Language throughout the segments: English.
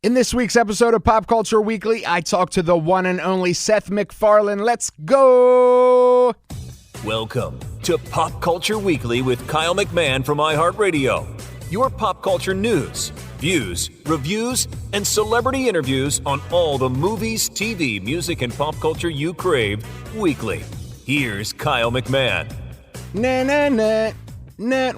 In this week's episode of Pop Culture Weekly, I talk to the one and only Seth MacFarlane. Let's go! Welcome to Pop Culture Weekly with Kyle McMahon from iHeartRadio. Your pop culture news, views, reviews, and celebrity interviews on all the movies, TV, music, and pop culture you crave weekly. Here's Kyle McMahon.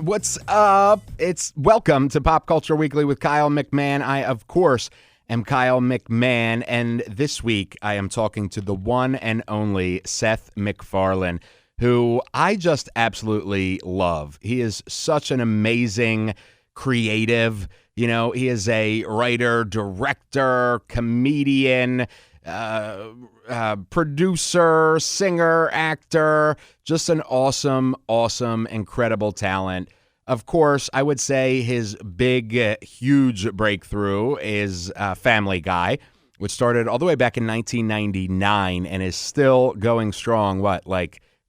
What's up? It's welcome to Pop Culture Weekly with Kyle McMahon. I, of course, am Kyle McMahon, and this week I am talking to the one and only Seth MacFarlane, who I just absolutely love. He is such an amazing creative. You know, he is a writer, director, comedian, producer, singer, actor, just an awesome, incredible talent. Of course, I would say his big, huge breakthrough is Family Guy, which started all the way back in 1999 and is still going strong,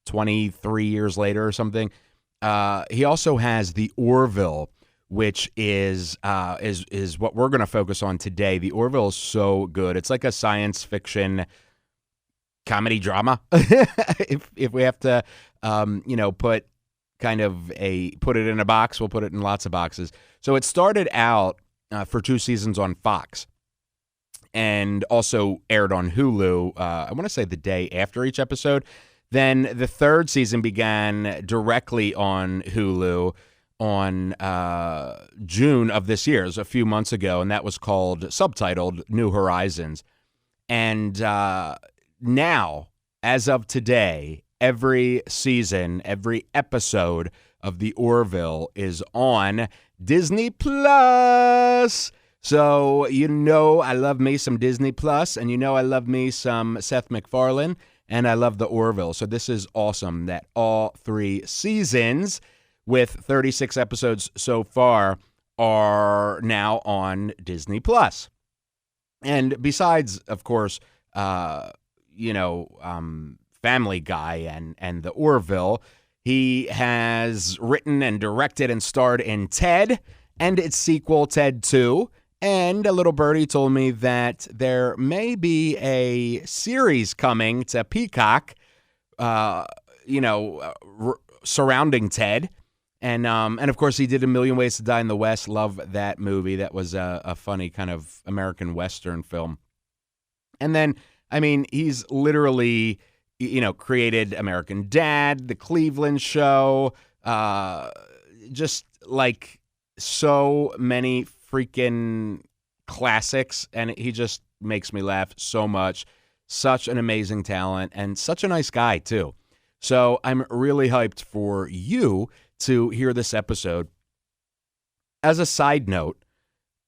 23 years later or something. He also has the Orville, which is what we're going to focus on today. The Orville is so good. It's like a science fiction comedy drama. if we have to, put it in a box, we'll put it in lots of boxes. So it started out for 2 seasons on Fox and also aired on Hulu, I want to say the day after each episode. Then the 3rd season began directly on Hulu on June of this year, it was a few months ago, and that was subtitled New Horizons. And now, as of today, every season, every episode of The Orville is on Disney Plus. So, I love me some Disney Plus, and I love me some Seth MacFarlane, and I love The Orville. So this is awesome that all 3 seasons, with 36 episodes so far, are now on Disney Plus. And besides, of course, Family Guy and The Orville, he has written and directed and starred in Ted and its sequel, Ted 2. And a little birdie told me that there may be a series coming to Peacock, surrounding Ted. And of course, he did A Million Ways to Die in the West. Love that movie. That was a funny kind of American Western film. And then, he's literally, created American Dad, The Cleveland Show, just like so many freaking classics. And he just makes me laugh so much. Such an amazing talent and such a nice guy, too. So I'm really hyped for you to hear this episode. As a side note,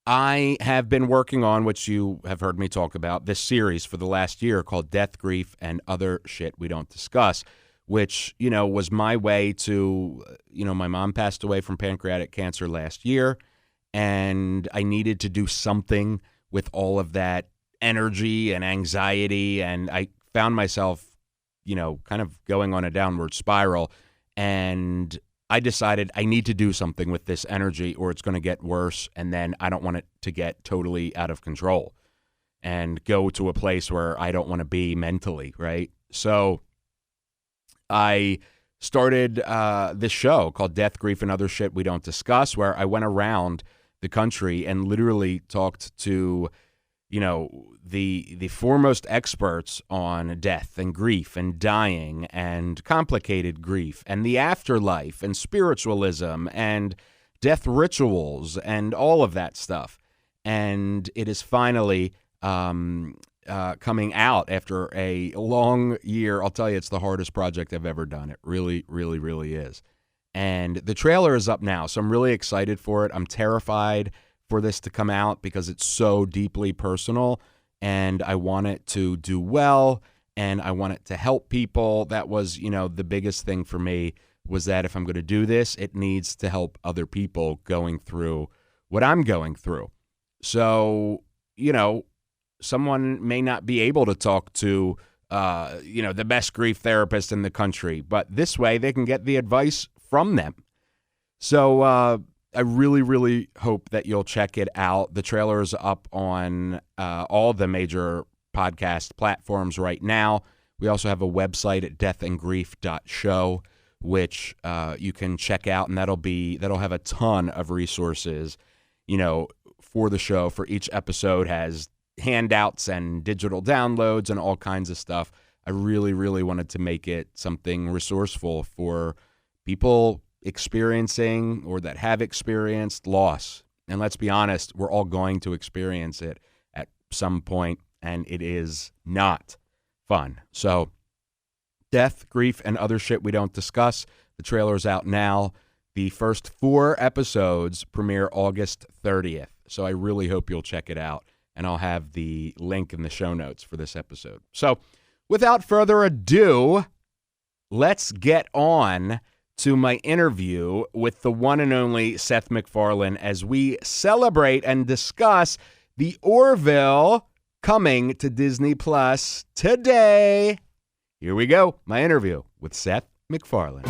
I have been working on, which you have heard me talk about, this series for the last year called Death, Grief, and Other Shit We Don't Discuss, which, was my way to, my mom passed away from pancreatic cancer last year, and I needed to do something with all of that energy and anxiety, and I found myself, kind of going on a downward spiral, and I decided I need to do something with this energy or it's going to get worse, and then I don't want it to get totally out of control and go to a place where I don't want to be mentally, right? So I started this show called Death, Grief, and Other Shit We Don't Discuss, where I went around the country and literally talked to, the foremost experts on death and grief and dying and complicated grief and the afterlife and spiritualism and death rituals and all of that stuff. And it is finally coming out after a long year. I'll tell you, it's the hardest project I've ever done. It really, really, really is. And the trailer is up now, so I'm really excited for it. I'm terrified for this to come out because it's so deeply personal, and I want it to do well, and I want it to help people. That was, the biggest thing for me was that if I'm going to do this, it needs to help other people going through what I'm going through. So, someone may not be able to talk to, the best grief therapist in the country, but this way they can get the advice from them. So, I really, really hope that you'll check it out. The trailer is up on all the major podcast platforms right now. We also have a website at deathandgrief.show, which you can check out, and that'll have a ton of resources, for the show. For each episode has handouts and digital downloads and all kinds of stuff. I really, really wanted to make it something resourceful for people experiencing or that have experienced loss. And let's be honest, we're all going to experience it at some point, and it is not fun. So death, grief, and other shit we don't discuss. The trailer's out now. The first 4 episodes premiere August 30th. So I really hope you'll check it out, and I'll have the link in the show notes for this episode. So without further ado, let's get on to my interview with the one and only Seth MacFarlane as we celebrate and discuss the Orville coming to Disney Plus today. Here we go, my interview with Seth MacFarlane.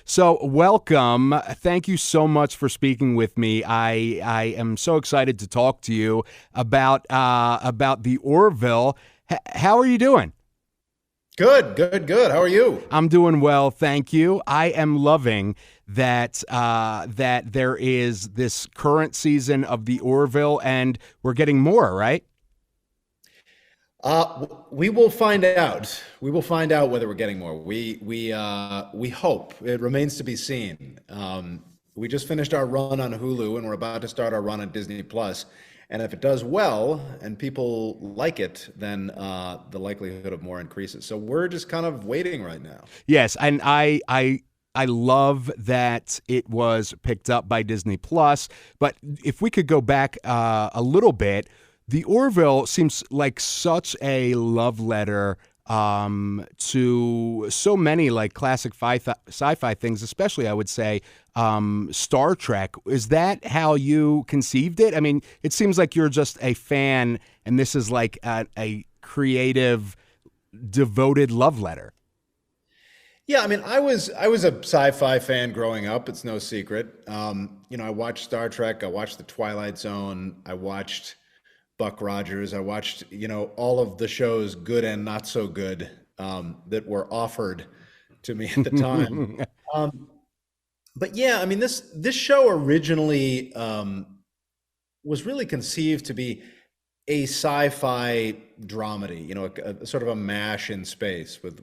So welcome. Thank you so much for speaking with me. I am so excited to talk to you about the Orville. How are you doing? Good. How are you? I'm doing well, thank you. I am loving that that there is this current season of the Orville, and we're getting more, right? We will find out. We will find out whether we're getting more. We hope. It remains to be seen. We just finished our run on Hulu, and we're about to start our run on Disney Plus. And if it does well and people like it, then the likelihood of more increases. So we're just kind of waiting right now. Yes, and I love that it was picked up by Disney Plus. But if we could go back a little bit. The Orville seems like such a love letter to so many like classic sci-fi things, especially I would say Star Trek. Is that how you conceived it? I mean, it seems like you're just a fan, and this is like a creative, devoted love letter. Yeah, I mean, I was a sci-fi fan growing up. It's no secret. I watched Star Trek. I watched The Twilight Zone. I watched Buck Rogers. I watched, all of the shows, good and not so good, that were offered to me at the time. But yeah, I mean, this show originally was really conceived to be a sci-fi dramedy, a sort of a mash in space with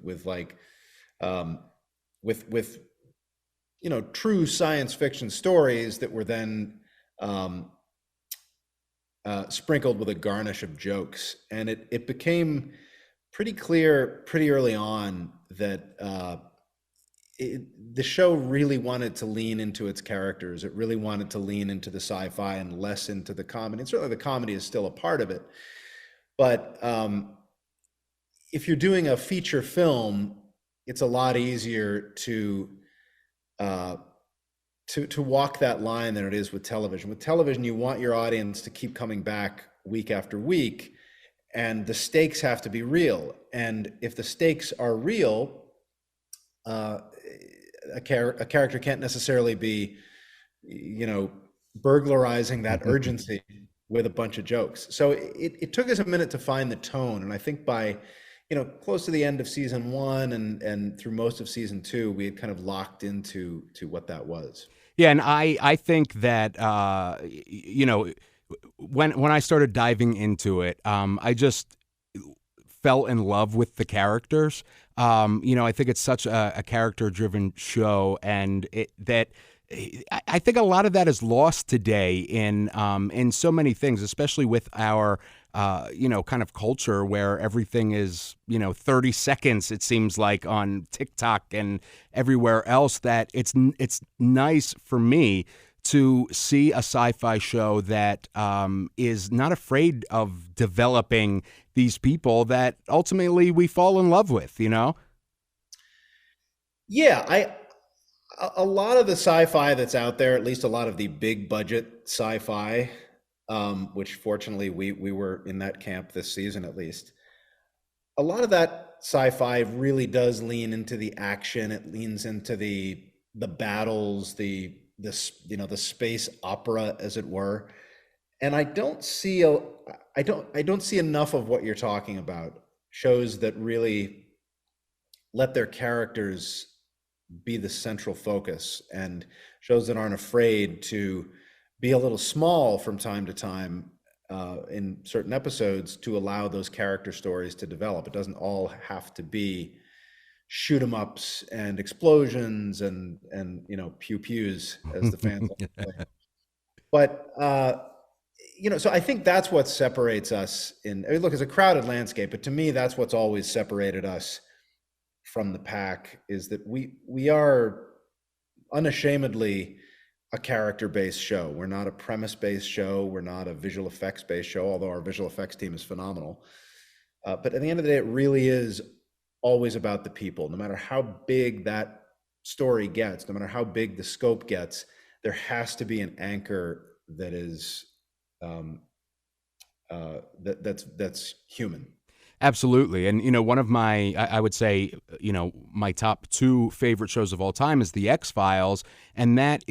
true science fiction stories that were then sprinkled with a garnish of jokes. And it became pretty clear pretty early on that the show really wanted to lean into its characters. It really wanted to lean into the sci-fi and less into the comedy. And certainly the comedy is still a part of it. But if you're doing a feature film, it's a lot easier to walk that line than it is with television. With television, you want your audience to keep coming back week after week, and the stakes have to be real. And if the stakes are real, a character can't necessarily be, burglarizing that urgency with a bunch of jokes. So it took us a minute to find the tone, and I think by close to the end of season 1 and through most of season 2, we had kind of locked into what that was. Yeah, and I think that when I started diving into it, I just fell in love with the characters. I think it's such a character-driven show, and I think a lot of that is lost today in so many things, especially with our kind of culture where everything is 30 seconds. It seems like on TikTok and everywhere else, that it's nice for me to see a sci-fi show that is not afraid of developing these people that ultimately we fall in love with. Yeah, a lot of the sci-fi that's out there, at least a lot of the big budget sci-fi, which fortunately we were in that camp this season at least. A lot of that sci-fi really does lean into the action. It leans into the battles, the space opera, as it were. And I don't see enough of what you're talking about. Shows that really let their characters be the central focus, and shows that aren't afraid to be a little small from time to time in certain episodes to allow those character stories to develop. It doesn't all have to be shoot 'em ups and explosions and pew pews, as the fans like to say. But so I think that's what separates us. I mean, look, it's a crowded landscape, but to me, that's what's always separated us from the pack, is that we are unashamedly a character-based show. We're not a premise-based show. We're not a visual effects-based show, although our visual effects team is phenomenal. But at the end of the day, it really is always about the people. No matter how big that story gets, no matter how big the scope gets, there has to be an anchor that is that's human. Absolutely. And, one of I would say, my top two favorite shows of all time is The X-Files. And that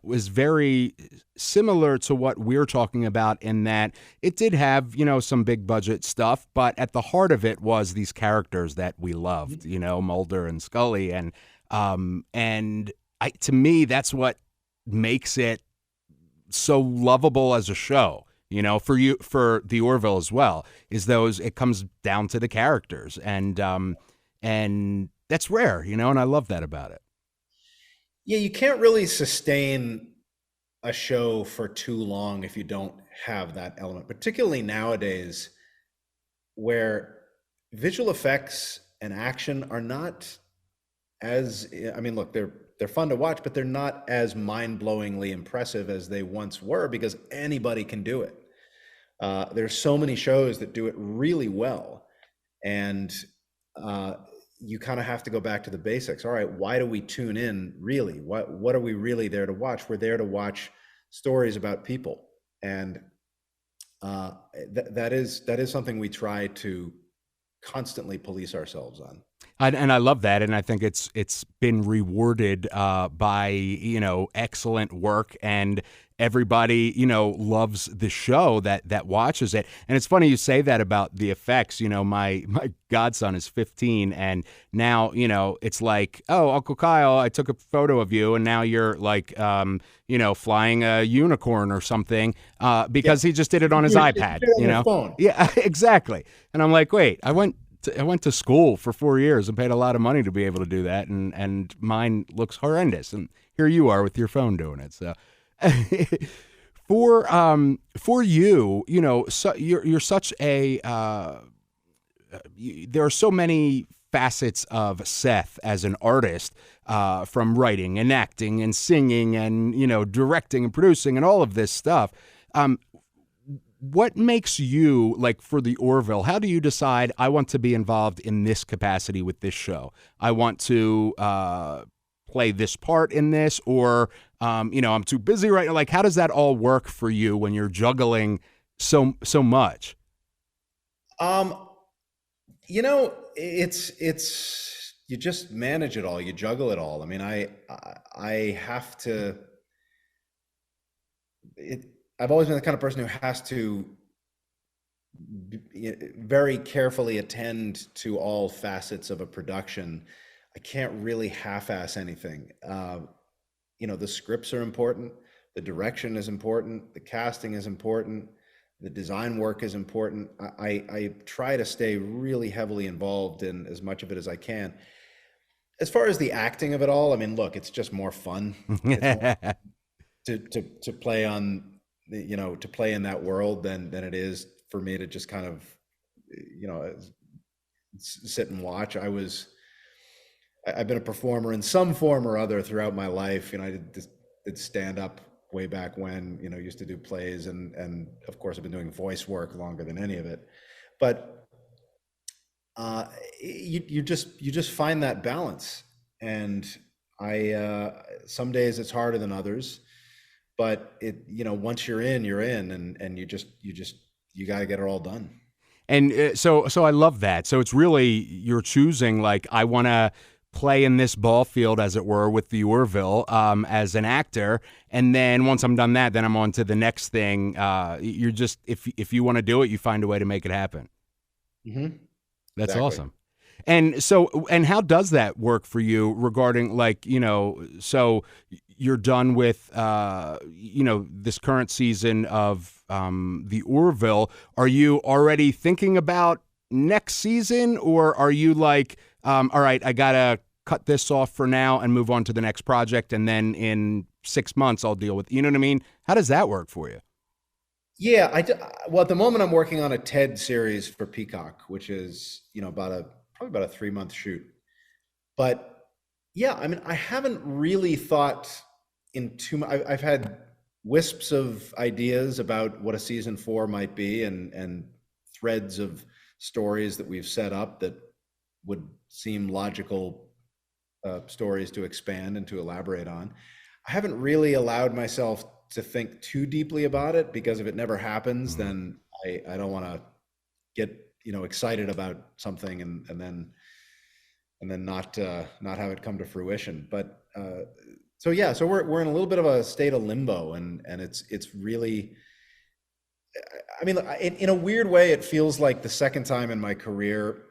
was very similar to what we're talking about, in that it did have, some big budget stuff, but at the heart of it was these characters that we loved, Mulder and Scully. And to me, that's what makes it so lovable as a show. For the Orville as well, it comes down to the characters, and that's rare, and I love that about it. Yeah, you can't really sustain a show for too long if you don't have that element, particularly nowadays, where visual effects and action are not look, they're fun to watch, but they're not as mind-blowingly impressive as they once were, because anybody can do it. There's so many shows that do it really well, and you kind of have to go back to the basics. All right, why do we tune in, really? What are we really there to watch? We're there to watch stories about people, and that is something we try to constantly police ourselves on. And I love that, and I think it's been rewarded by excellent work, and everybody loves the show that watches it. And it's funny you say that about the effects. My godson is 15, and now it's like, oh, Uncle Kyle, I took a photo of you, and now you're like flying a unicorn or something because he just did it on his iPad. Phone. Yeah, exactly. And I'm like, wait, I went to school for 4 years and paid a lot of money to be able to do that, and mine looks horrendous. And here you are with your phone doing it. So for you, so you're such a there are so many facets of Seth as an artist, from writing and acting and singing and directing and producing and all of this stuff. What makes you, like, for the Orville, how do you decide, I want to be involved in this capacity with this show? I want to play this part in this, or, I'm too busy right now. Like, how does that all work for you when you're juggling so much? It's you just manage it all. You juggle it all. I mean, I have to, I've always been the kind of person who has to very carefully attend to all facets of a production. I can't really half-ass anything. The scripts are important, the direction is important, the casting is important, the design work is important. I try to stay really heavily involved in as much of it as I can. As far as the acting of it all, I mean, look, it's just more fun. to play on, to play in that world than it is for me to just kind of, sit and watch. I've been a performer in some form or other throughout my life. I did stand up way back when, used to do plays, and of course I've been doing voice work longer than any of it. But you just find that balance, and Some days it's harder than others, but once you're in, and you got to get it all done. And so I love that. So it's really, you're choosing, like, I want to play in this ball field, as it were, with the Orville as an actor. And then once I'm done that, then I'm on to the next thing. You're just, if you want to do it, you find a way to make it happen. Mm-hmm. That's Exactly. awesome. And so, and how does that work for you regarding, like, so you're done with, this current season of the Orville. Are you already thinking about next season, or are you like, all right, I got to cut this off for now and move on to the next project, and then in 6 months I'll deal with, you know what I mean? How does that work for you? Yeah, well, at the moment I'm working on a TED series for Peacock, which is, probably about a 3-month shoot. But yeah, I mean, I haven't really thought in too much. I've had wisps of ideas about what a season 4 might be, and threads of stories that we've set up that would seem logical stories to expand and to elaborate on. I haven't really allowed myself to think too deeply about it, because if it never happens, then I don't want to get excited about something and then not have it come to fruition. But so we're in a little bit of a state of limbo, and it's really, I mean, in a weird way, it feels like the second time in my career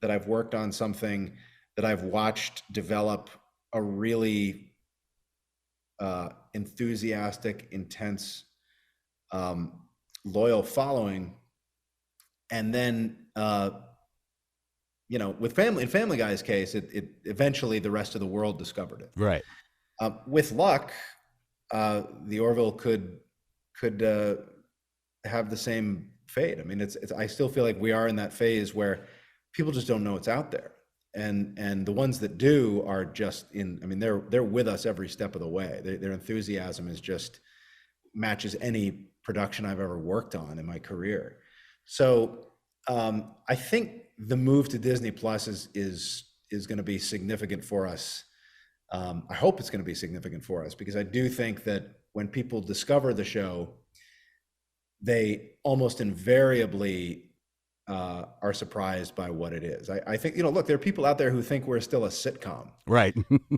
that I've worked on something that I've watched develop a really enthusiastic, intense, loyal following. And then, with Family Guy's case, it eventually the rest of the world discovered it. Right. With luck, the Orville could have the same fate. I mean, it's I still feel like we are in that phase where people just don't know it's out there, and the ones that do are just I mean, they're with us every step of the way. Their enthusiasm is just matches any production I've ever worked on in my career. So I think the move to Disney Plus is going to be significant for us. I hope it's going to be significant for us, because I do think that when people discover the show, they almost invariably are surprised by what it is. I think, look, there are people out there who think we're still a sitcom, right?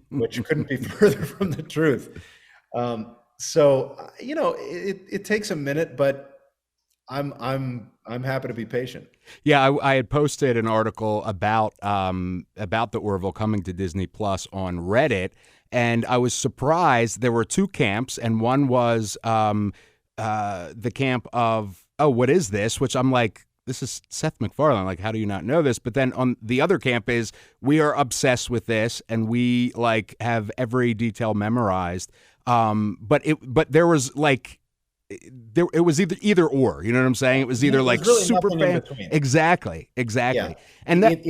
which couldn't be further from the truth. So it takes a minute, but I'm happy to be patient. Yeah, I had posted an article about the Orville coming to Disney Plus on Reddit, and I was surprised. There were two camps, and one was the camp of, oh, what is this? Which I'm like, this is Seth MacFarlane. Like, how do you not know this? But then on the other camp is, we are obsessed with this, and we like have every detail memorized. But there was like, it was either or, you know what I'm saying? It was either like really super fan. Exactly. Yeah. And that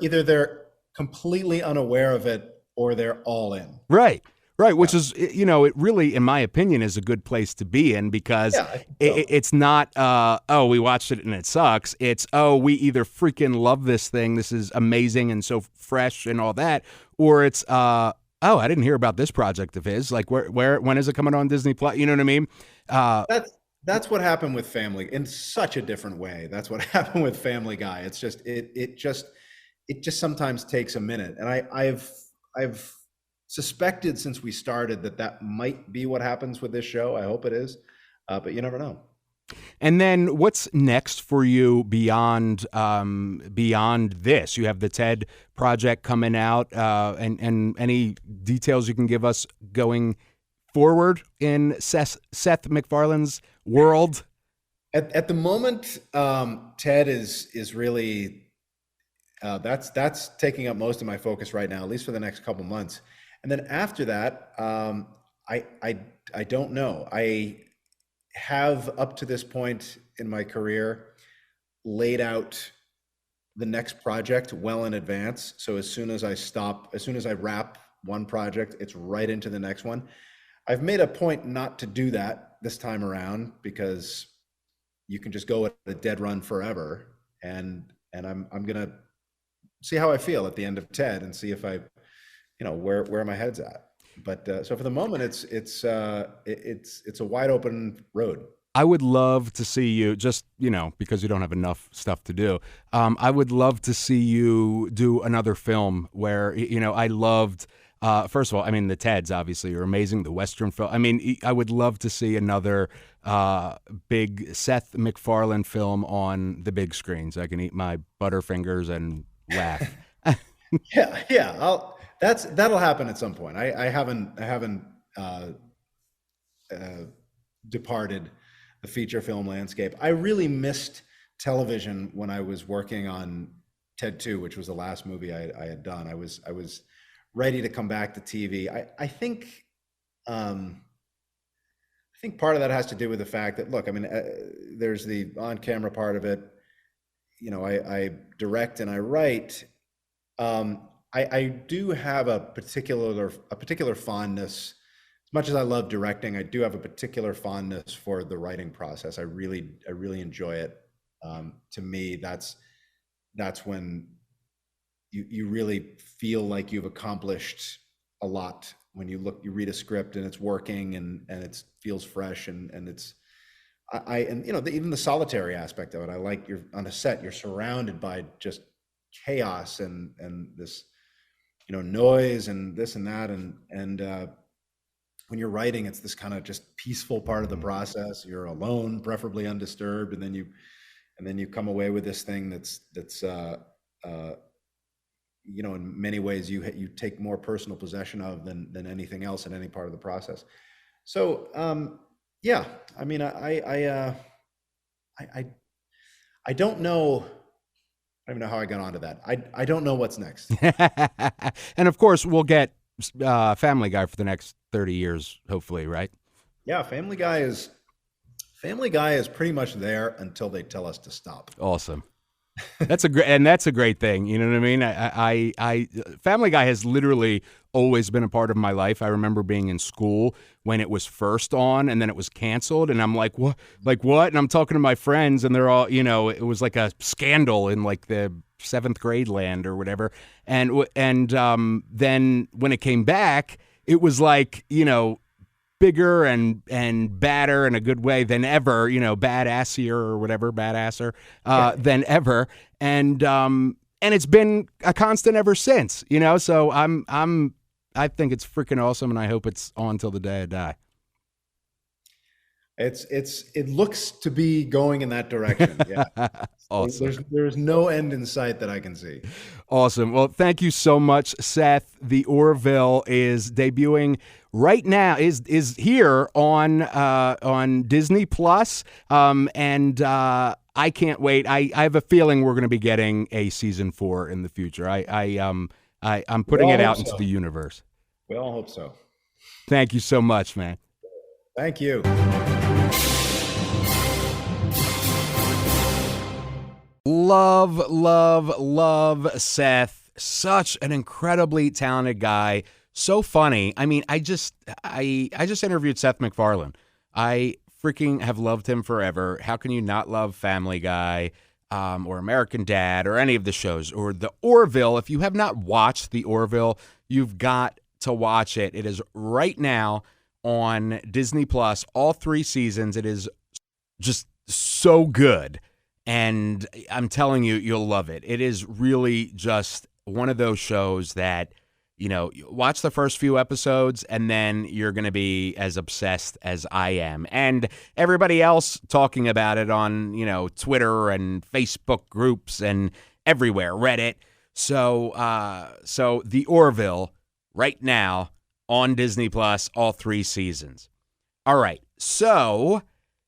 either they're completely unaware of it, or they're all in. Right. Which is, it really, in my opinion, is a good place to be in, because it's not, oh, we watched it and it sucks. It's, oh, we either freaking love this thing, this is amazing and so fresh and all that, or it's, oh, I didn't hear about this project of his. Like, when is it coming on Disney Plus? You know what I mean? That's what happened with Family, in such a different way. That's what happened with Family Guy. It's just it just sometimes takes a minute, and I've suspected since we started that might be what happens with this show. I hope it is, but you never know. And then what's next for you beyond this? You have the TED project coming out, and any details you can give us going forward in Seth MacFarlane's world? At the moment, TED is really that's taking up most of my focus right now, at least for the next couple months. And then after that, I don't know. I have, up to this point in my career, laid out the next project well in advance. So as soon as I wrap one project, it's right into the next one. I've made a point not to do that this time around, because you can just go at a dead run forever. And I'm gonna see how I feel at the end of TED, and see if I where my head's at. But so for the moment, it's a wide open road. I would love to see you, just, because you don't have enough stuff to do. I would love to see you do another film where, I loved, first of all, I mean, the Teds obviously are amazing, the Western film. I mean, I would love to see another big Seth MacFarlane film on the big screen so I can eat my Butterfingers and laugh. Yeah. That'll happen at some point. I haven't departed the feature film landscape. I really missed television when I was working on Ted 2, which was the last movie I had done. I was ready to come back to TV. I think part of that has to do with the fact that, look, I mean, there's the on-camera part of it. I direct and I write. I do have a particular fondness. As much as I love directing, I do have a particular fondness for the writing process. I really enjoy it. To me, that's when you really feel like you've accomplished a lot, when you read a script and it's working and it feels fresh and it's even the solitary aspect of it. I like, you're on a set, you're surrounded by just chaos and this noise and this and that and when you're writing, it's this kind of just peaceful part of the process. You're alone, preferably undisturbed, and then you come away with this thing that's in many ways you take more personal possession of than anything else in any part of the process. So yeah, I mean, I don't know. I don't even know how I got onto that. I don't know what's next. And of course, we'll get Family Guy for the next 30 years, hopefully, right? Yeah, Family Guy is pretty much there until they tell us to stop. Awesome. That's a great thing. You know what I mean? I Family Guy has literally always been a part of my life. I remember being in school when it was first on and then it was canceled. And I'm like, what? And I'm talking to my friends and they're all, it was like a scandal in like the 7th grade land or whatever. And then when it came back, it was like, bigger and badder in a good way than ever, badassier or whatever, badasser than ever. And it's been a constant ever since, so I think it's freaking awesome and I hope it's on till the day I die. It looks to be going in that direction. Yeah. Awesome. There's no end in sight that I can see. Awesome. Well, thank you so much, Seth. The Orville is debuting right now, is here on Disney Plus. And I can't wait. I have a feeling we're going to be getting a season 4 in the future. I'm putting it out into the universe. We all hope so. Thank you so much, man. Thank you. Love Seth. Such an incredibly talented guy. So funny. I mean, I just interviewed Seth MacFarlane. I freaking have loved him forever. How can you not love Family Guy, or American Dad, or any of the shows, or The Orville? If you have not watched The Orville, you've got to watch it. It is right now on Disney Plus, all 3 seasons. It is just so good. And I'm telling you, you'll love it. It is really just one of those shows that, watch the first few episodes and then you're going to be as obsessed as I am. And everybody else talking about it on, Twitter and Facebook groups and everywhere, Reddit. So The Orville right now on Disney Plus, all 3 seasons. All right. So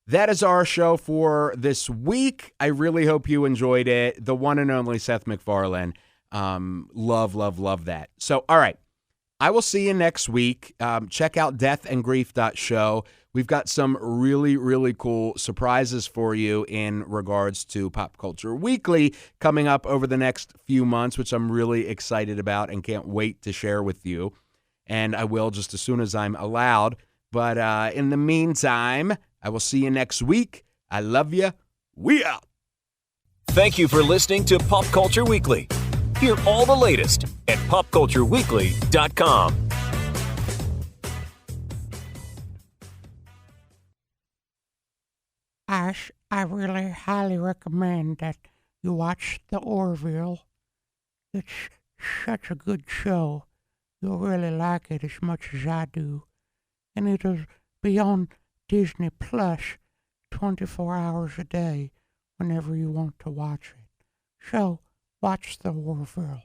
that is our show for this week. I really hope you enjoyed it. The one and only Seth MacFarlane. Love that. So, all right. I will see you next week. Check out deathandgrief.show. We've got some really, really cool surprises for you in regards to Pop Culture Weekly coming up over the next few months, which I'm really excited about and can't wait to share with you. And I will just as soon as I'm allowed. But in the meantime, I will see you next week. I love you. We out. Thank you for listening to Pop Culture Weekly. Hear all the latest at popcultureweekly.com. I really highly recommend that you watch the Orville. It's such a good show. You'll really like it as much as I do. And it'll be on Disney Plus 24 hours a day whenever you want to watch it. So, watch the Orville.